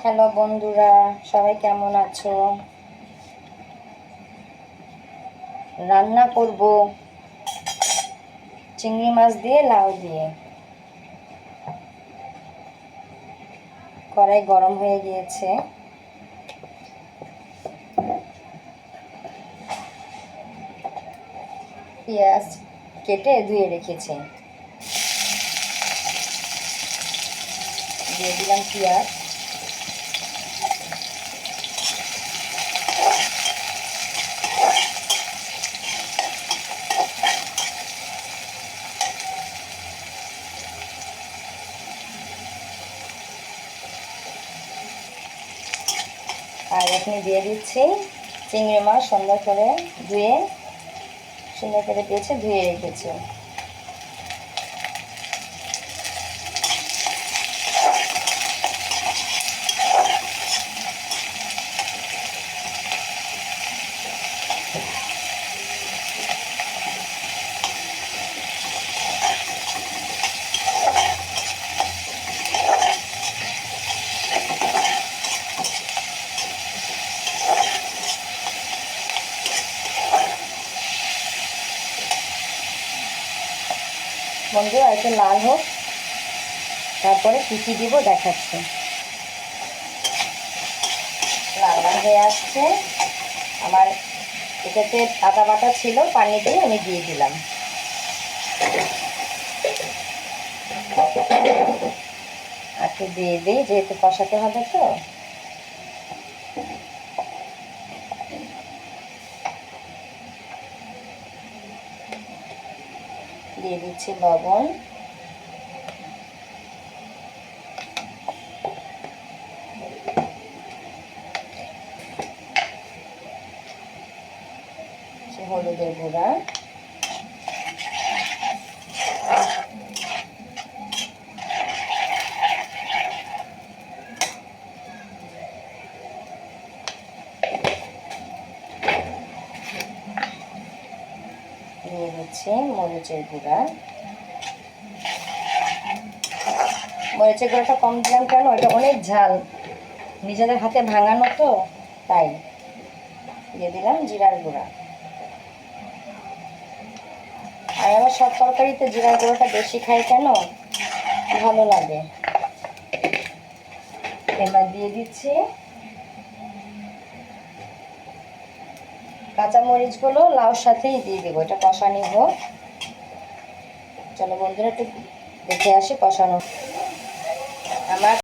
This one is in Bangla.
হ্যালো বন্ধুরা, সবাই কেমন আছো? রান্না করব চিংড়ি মাছ দিয়ে লাউ দিয়ে। কড়াই গরম হয়ে গিয়েছে। পেঁয়াজ কেটে ধুয়ে রেখেছি, দিয়ে দিলাম পেঁয়াজ। আর এখানে দিয়ে দিচ্ছি চিংড়ি মাছ সুন্দর করে ধুয়ে রেখেছি। বন্ধুরা একটু লাল হোক, তারপরে কী দিব দেখাচ্ছি। লাল লাল হয়ে আসছে আমার। এটাতে আদা বাটা ছিল, পানি দিয়ে আমি দিয়ে দিলাম। একটু দিয়ে দিই, যেহেতু কষাতে হবে তো। দিয়ে দিচ্ছি লবণ, হলুদের গুঁড়া, দিয়ে দিচ্ছি মরিচের গুঁড়া। মরিচের গুঁড়াটা কম দিলাম কেন, এটা অনেক ঝাল, নিজেদের হাতে ভাঙানো তো তাই। দিয়ে দিলাম জিরার গুঁড়া। আর আমার সব তরকারিতে জিরার গুঁড়োটা বেশি খাই কেন, ভালো লাগে। এবার দিয়ে দিচ্ছি কাঁচামরিচগুলো, লাউর সাথেই দিয়ে দেবো, এটা কষা নিব। চলো বন্ধুরা একটু দেখে আসি কষানো।